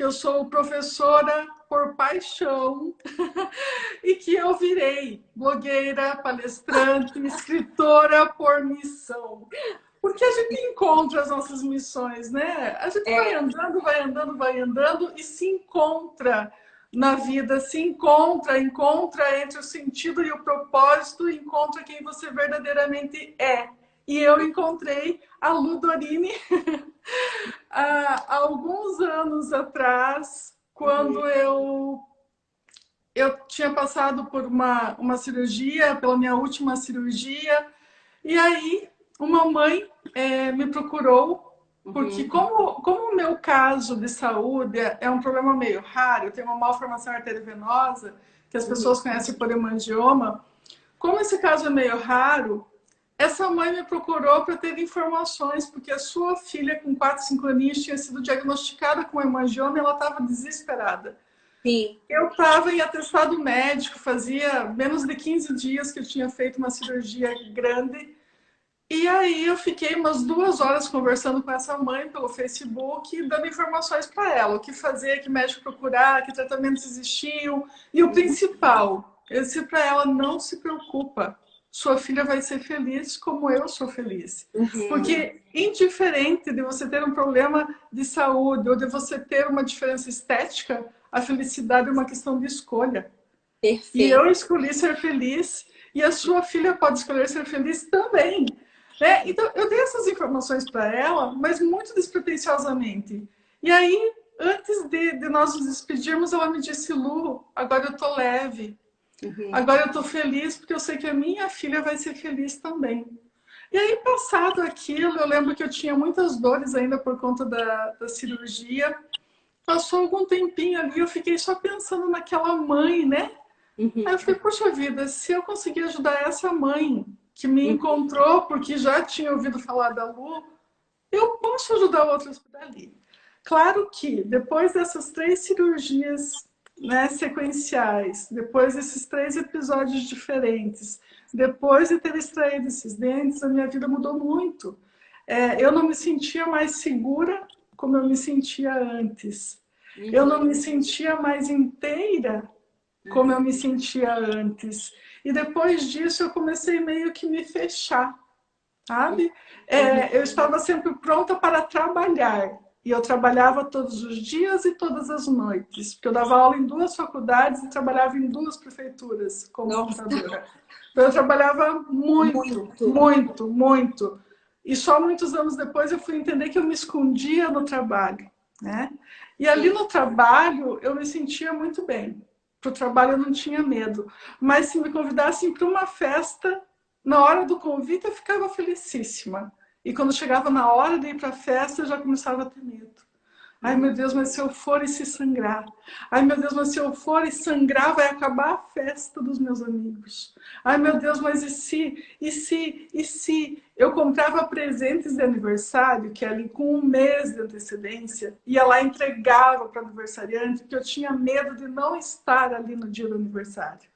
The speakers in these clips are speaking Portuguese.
que eu sou professora por paixão e que eu virei blogueira, palestrante, escritora por missão. Porque a gente encontra as nossas missões, né? A gente vai É, andando, vai andando, vai andando e se encontra na vida, se encontra, encontra entre o sentido e o propósito, encontra quem você verdadeiramente é. E eu encontrei a Lu Dorini há alguns anos atrás, quando uhum, eu tinha passado por uma cirurgia, pela minha última cirurgia, e aí uma mãe me procurou, porque uhum, como o meu caso de saúde é um problema meio raro, eu tenho uma malformação arteriovenosa, que as uhum. pessoas conhecem por hemangioma, como esse caso é meio raro, essa mãe me procurou para ter informações, porque a sua filha, com 4, 5 aninhos, tinha sido diagnosticada com hemangioma e ela estava desesperada. Sim. Eu estava em atestado médico, fazia menos de 15 dias que eu tinha feito uma cirurgia grande. E aí eu fiquei umas 2 horas conversando com essa mãe pelo Facebook, dando informações para ela, o que fazer, que médico procurar, que tratamentos existiam. E o Uhum, principal, eu disse para ela, não se preocupa, sua filha vai ser feliz como eu sou feliz. uhum. Porque indiferente de você ter um problema de saúde ou de você ter uma diferença estética, a felicidade é uma questão de escolha. E Perfeito. eu escolhi ser feliz e a sua filha pode escolher ser feliz também. Né? Então, eu dei essas informações para ela, mas muito despretensiosamente. E aí, antes de nós nos despedirmos, ela me disse, Lu, agora eu tô leve. Uhum, Agora eu tô feliz porque eu sei que a minha filha vai ser feliz também. E aí, passado aquilo, eu lembro que eu tinha muitas dores ainda por conta da cirurgia. Passou algum tempinho ali, eu fiquei só pensando naquela mãe, né? Aí uhum, eu falei, poxa vida, se eu conseguir ajudar essa mãe que me uhum. encontrou porque já tinha ouvido falar da Lu, eu posso ajudar outras por ali. Claro que depois dessas 3 cirurgias, né, sequenciais, depois desses 3 episódios diferentes, depois de ter extraído esses dentes, a minha vida mudou muito. Eu não me sentia mais segura como eu me sentia antes. Eu Uhum, não me sentia mais inteira como eu uhum, me sentia antes. E depois disso eu comecei meio que me fechar, sabe? uhum. Eu estava sempre pronta para trabalhar. E eu trabalhava todos os dias e todas as noites, porque eu dava aula em 2 faculdades e trabalhava em 2 prefeituras como Nossa, contadora. Então eu trabalhava muito, muito. muito, muito. E só muitos anos depois eu fui entender que eu me escondia no trabalho, né? E ali Sim. no trabalho eu me sentia muito bem. Para o trabalho eu não tinha medo. Mas se me convidassem para uma festa, na hora do convite eu ficava felicíssima. E quando chegava na hora de ir para a festa, eu já começava a ter medo. Ai, meu Uhum. Deus, mas se eu for e se sangrar? Ai, meu Deus, mas se eu for e sangrar, vai acabar a festa dos meus amigos. Ai, meu Deus, mas e se, e se, e se? Eu comprava presentes de aniversário, que ali com 1 mês de antecedência, ia lá e entregava para o aniversariante, porque eu tinha medo de não estar ali no dia do aniversário.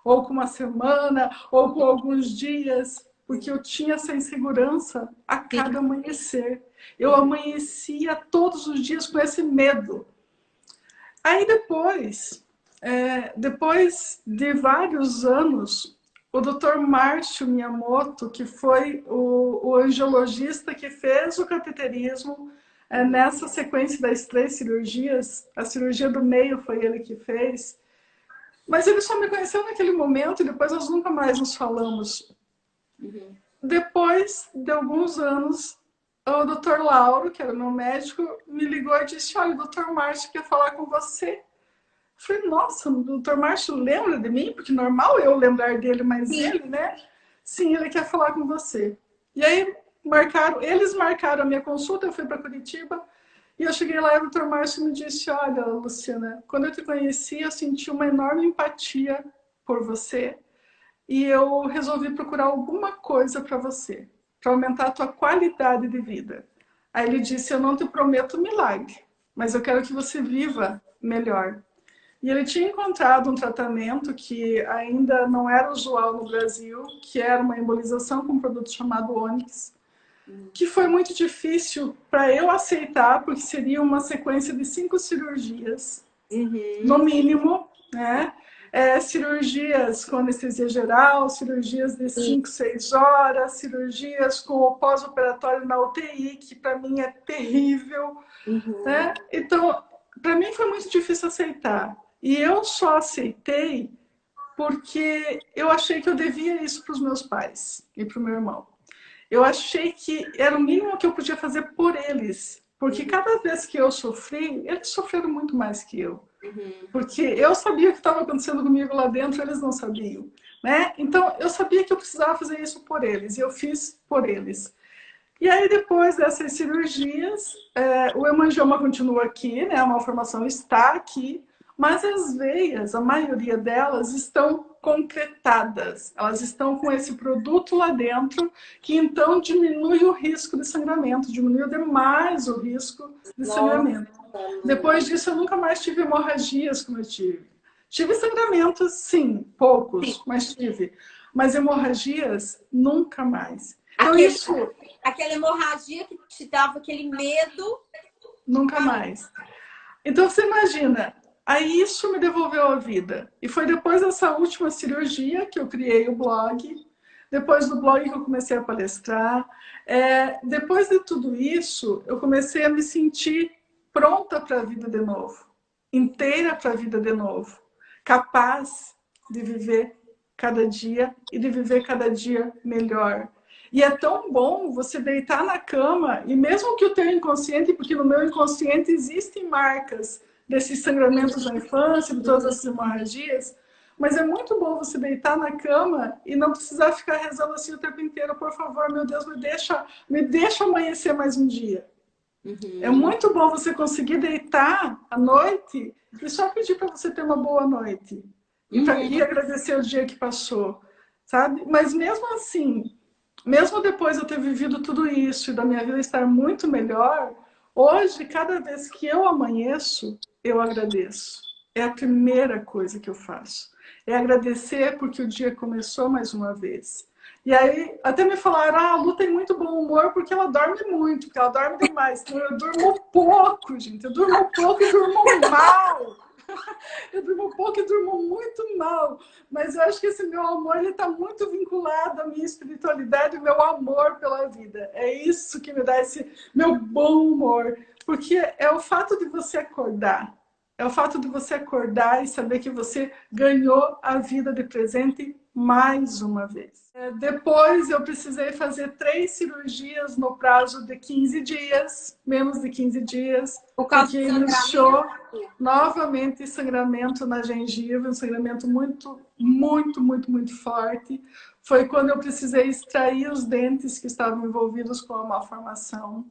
Ou com uma semana, ou com alguns dias, porque eu tinha essa insegurança a Sim. cada amanhecer. Eu amanhecia todos os dias com esse medo. Aí depois de vários anos, o Dr. Márcio Miyamoto, que foi o angiologista que fez o cateterismo, Uhum. nessa sequência das 3 cirurgias, a cirurgia do meio foi ele que fez, mas ele só me conheceu naquele momento e depois nós nunca mais nos falamos. Uhum. Depois de alguns anos, o Dr. Lauro, que era meu médico, me ligou e disse: Olha, o Dr. Márcio quer falar com você. Eu falei: Nossa, o Dr. Márcio lembra de mim? Porque normal eu lembrar dele, mas Sim. ele, né? Sim, ele quer falar com você. E aí eles marcaram a minha consulta, eu fui para Curitiba. E eu cheguei lá e o Dr. Márcio me disse: Olha, Luciana, quando eu te conheci, eu senti uma enorme empatia por você e eu resolvi procurar alguma coisa para você, para aumentar a tua qualidade de vida. Aí ele disse: Eu não te prometo milagre, mas eu quero que você viva melhor. E ele tinha encontrado um tratamento que ainda não era usual no Brasil, que era uma embolização com um produto chamado Onyx. que foi muito difícil para eu aceitar, porque seria uma sequência de 5 cirurgias, no mínimo, né? Cirurgias com anestesia geral, cirurgias de 5, 6 horas, cirurgias com o pós-operatório na UTI, que para mim é terrível. Né? Então, para mim foi muito difícil aceitar. E eu só aceitei porque eu achei que eu devia isso para os meus pais e para o meu irmão. Eu achei que era o mínimo que eu podia fazer por eles. Porque cada vez que eu sofri, eles sofreram muito mais que eu. Porque eu sabia o que estava acontecendo comigo lá dentro, eles não sabiam. Né? Então, eu sabia que eu precisava fazer isso por eles. E eu fiz por eles. E aí, depois dessas cirurgias, o hemangioma continua aqui, né? A malformação está aqui. Mas as veias, a maioria delas, estão concretadas. Elas estão com esse produto lá dentro, que então diminui o risco de sangramento, diminui demais o risco de sangramento. Depois disso, eu nunca mais tive hemorragias como eu tive. Tive sangramentos, sim, poucos, mas tive. Mas hemorragias, nunca mais. Então, aquela hemorragia que te dava aquele medo. Nunca mais. Então, você imagina... Aí isso me devolveu a vida. E foi depois dessa última cirurgia que eu criei o blog. Depois do blog que eu comecei a palestrar. Depois de tudo isso, eu comecei a me sentir pronta para a vida de novo. Inteira para a vida de novo. Capaz de viver cada dia e de viver cada dia melhor. E é tão bom você deitar na cama, e mesmo que o teu inconsciente, porque no meu inconsciente existem marcas desses sangramentos da infância, de todas essas hemorragias, mas é muito bom você deitar na cama e não precisar ficar rezando assim o tempo inteiro, por favor, meu Deus, me deixa amanhecer mais um dia. É muito bom você conseguir deitar à noite e só pedir para você ter uma boa noite. E agradecer o dia que passou, sabe? Mas mesmo assim, mesmo depois de eu ter vivido tudo isso e da minha vida estar muito melhor, hoje, cada vez que eu amanheço, eu agradeço. É a primeira coisa que eu faço. É agradecer porque o dia começou mais uma vez. E aí, até me falaram, a Lu tem muito bom humor porque ela dorme muito, porque ela dorme demais. Então, eu durmo pouco, gente. Eu durmo pouco e durmo mal. Eu durmo pouco e durmo muito mal. Mas eu acho que esse meu amor está muito vinculado à minha espiritualidade e ao meu amor pela vida. É isso que me dá esse meu bom humor. Porque é o fato de você acordar. É o fato de você acordar e saber que você ganhou a vida de presente mais uma vez. Depois eu precisei fazer 3 cirurgias no prazo de 15 dias, menos de 15 dias, porque iniciou novamente sangramento na gengiva, um sangramento muito, muito, muito, muito forte. Foi quando eu precisei extrair os dentes que estavam envolvidos com a malformação.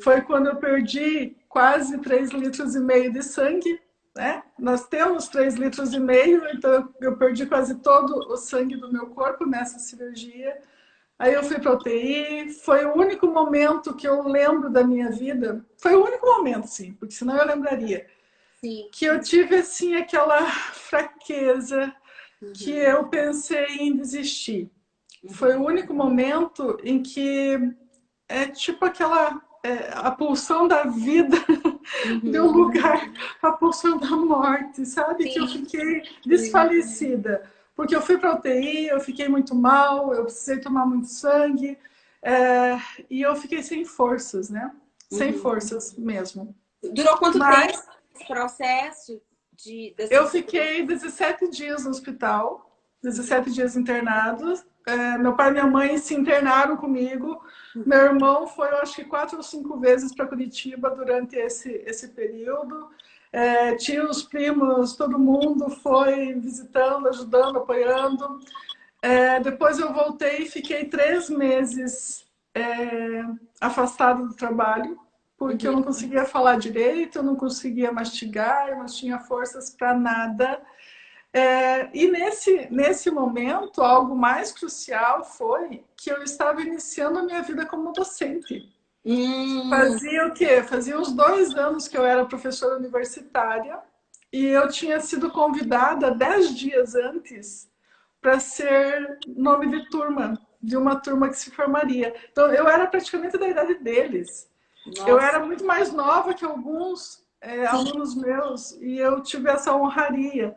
Foi quando eu perdi quase 3,5 litros de sangue. Né? Nós temos 3,5 litros, então eu perdi quase todo o sangue do meu corpo nessa cirurgia. Aí eu fui para a UTI, foi o único momento que eu lembro da minha vida, foi o único momento, sim, porque senão eu lembraria, sim, que eu tive assim aquela fraqueza, que eu pensei em desistir. Foi o único momento em que é tipo aquela... a pulsão da vida deu lugar à pulsão da morte, sabe? Sim. Que eu fiquei desfalecida. Porque eu fui para a UTI, eu fiquei muito mal, eu precisei tomar muito sangue, e eu fiquei sem forças, né? Sem forças mesmo. Durou quanto tempo esse processo? Eu fiquei 17 dias no hospital, 17 dias internados. Meu pai e minha mãe se internaram comigo. Meu irmão foi, eu acho que 4 ou 5 vezes para Curitiba durante esse período. Tios, primos, todo mundo foi visitando, ajudando, apoiando. Depois eu voltei e fiquei 3 meses afastada do trabalho, porque eu não conseguia falar direito, eu não conseguia mastigar, eu não tinha forças para nada. E nesse momento, algo mais crucial foi que eu estava iniciando a minha vida como docente. Fazia o quê? Fazia uns 2 anos que eu era professora universitária e eu tinha sido convidada 10 dias antes para ser nome de turma de uma turma que se formaria. Então, eu era praticamente da idade deles. Nossa. Eu era muito mais nova que alguns alunos meus e eu tive essa honraria.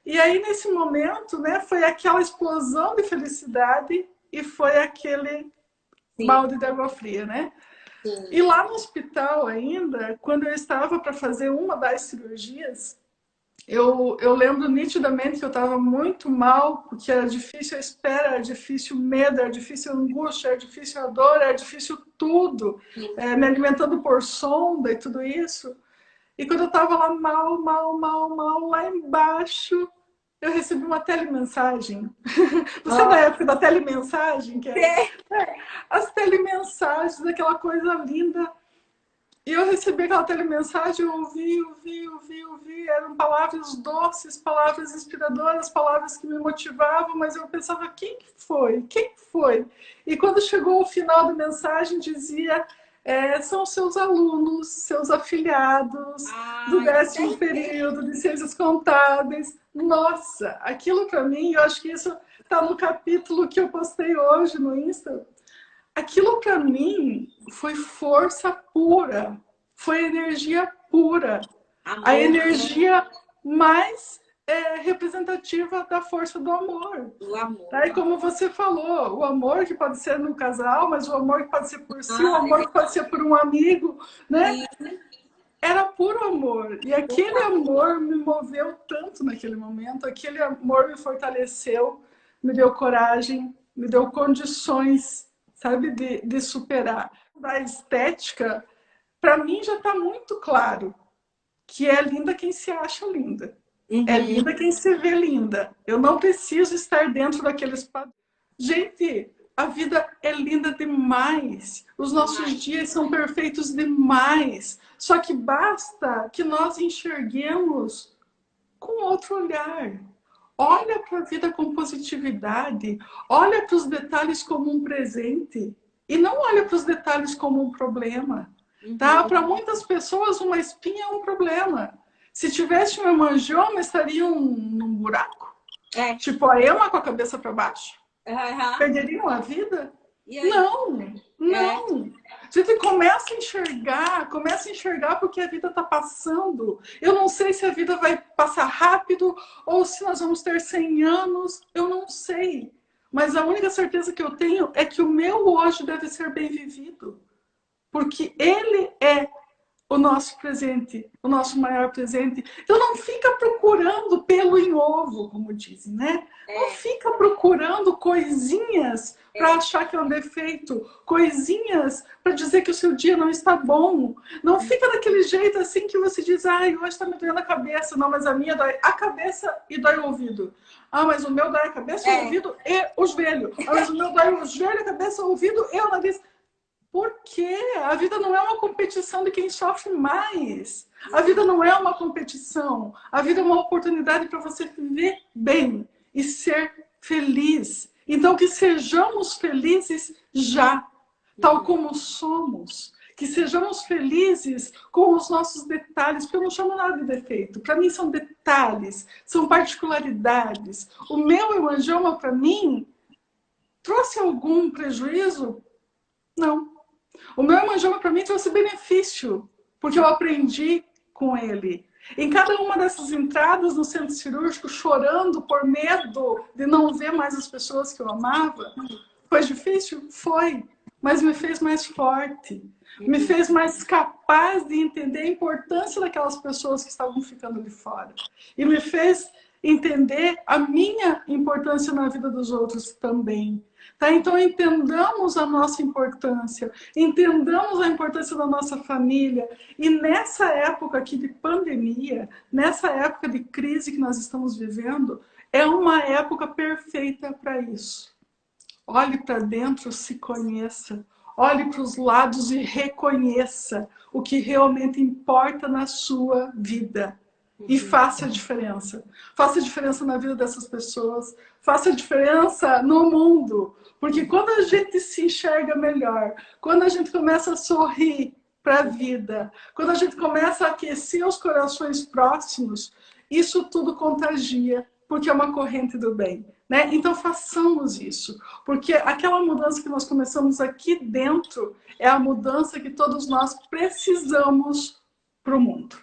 E aí, nesse momento, né, foi aquela explosão de felicidade e foi aquele balde de água fria, né? Sim. E lá no hospital ainda, quando eu estava para fazer uma das cirurgias, eu lembro nitidamente que eu estava muito mal, porque era difícil a espera, era difícil o medo, era difícil a angústia, era difícil a dor, era difícil tudo, me alimentando por sonda e tudo isso. E quando eu estava lá mal, lá embaixo, eu recebi uma telemensagem. Você é da época da telemensagem? As telemensagens, aquela coisa linda. E eu recebi aquela telemensagem, eu ouvi. Eram palavras doces, palavras inspiradoras, palavras que me motivavam, mas eu pensava, quem que foi? Quem foi? E quando chegou o final da mensagem, dizia, são seus alunos, seus afiliados, do 10º período de Ciências Contábeis. Nossa, aquilo para mim, eu acho que isso está no capítulo que eu postei hoje no Insta. Aquilo para mim foi força pura, foi energia pura, amor, a energia mais representativa da força do amor. Do amor. Tá? E como você falou, o amor que pode ser no casal, mas o amor que pode ser por si, o amor que pode ser por um amigo, né? Era puro amor. E aquele amor me moveu tanto naquele momento, aquele amor me fortaleceu, me deu coragem, me deu condições, sabe, de superar. Da estética, para mim já está muito claro que é linda quem se acha linda. É linda quem se vê linda. Eu não preciso estar dentro daqueles padrões. Gente, a vida é linda demais. Os nossos dias são perfeitos demais. Só que basta que nós enxerguemos com outro olhar. Olha para a vida com positividade. Olha para os detalhes como um presente. E não olha para os detalhes como um problema. Tá? Para muitas pessoas, uma espinha é um problema. Se tivesse um hemangioma, estariam num buraco? Tipo a Ema com a cabeça para baixo? Perderiam a vida? Não. A gente começa a enxergar porque a vida está passando. Eu não sei se a vida vai passar rápido ou se nós vamos ter 100 anos, eu não sei. Mas a única certeza que eu tenho é que o meu hoje deve ser bem vivido. Porque ele é o nosso presente, o nosso maior presente. Então não fica procurando pelo em ovo, como dizem, né? Não fica procurando coisinhas para achar que é um defeito, coisinhas para dizer que o seu dia não está bom. Não fica daquele jeito assim que você diz, ai, hoje está me doendo a cabeça. Não, mas a minha dói a cabeça e dói o ouvido. Ah, mas o meu dói a cabeça, o ouvido e o joelho. Ah, mas o meu dói o joelho, a cabeça, o ouvido e o nariz. Porque a vida não é uma competição de quem sofre mais. A vida não é uma competição. A vida é uma oportunidade para você viver bem e ser feliz. Então, que sejamos felizes já, tal como somos. Que sejamos felizes com os nossos detalhes, porque eu não chamo nada de defeito. Para mim são detalhes, são particularidades. O meu hemangioma, para mim, trouxe algum prejuízo? Não. O meu hemangioma para mim trouxe benefício, porque eu aprendi com ele. Em cada uma dessas entradas no centro cirúrgico, chorando por medo de não ver mais as pessoas que eu amava, foi difícil? Foi, mas me fez mais forte, me fez mais capaz de entender a importância daquelas pessoas que estavam ficando ali fora. E me fez entender a minha importância na vida dos outros também. Tá? Então, entendamos a nossa importância, entendamos a importância da nossa família. E nessa época aqui de pandemia, nessa época de crise que nós estamos vivendo, é uma época perfeita para isso. Olhe para dentro, se conheça. Olhe para os lados e reconheça o que realmente importa na sua vida. E faça a diferença. Faça a diferença na vida dessas pessoas. Faça a diferença no mundo. Porque quando a gente se enxerga melhor, quando a gente começa a sorrir para a vida, quando a gente começa a aquecer os corações próximos, isso tudo contagia porque é uma corrente do bem, né? Então façamos isso, porque aquela mudança que nós começamos aqui dentro é a mudança que todos nós precisamos para o mundo.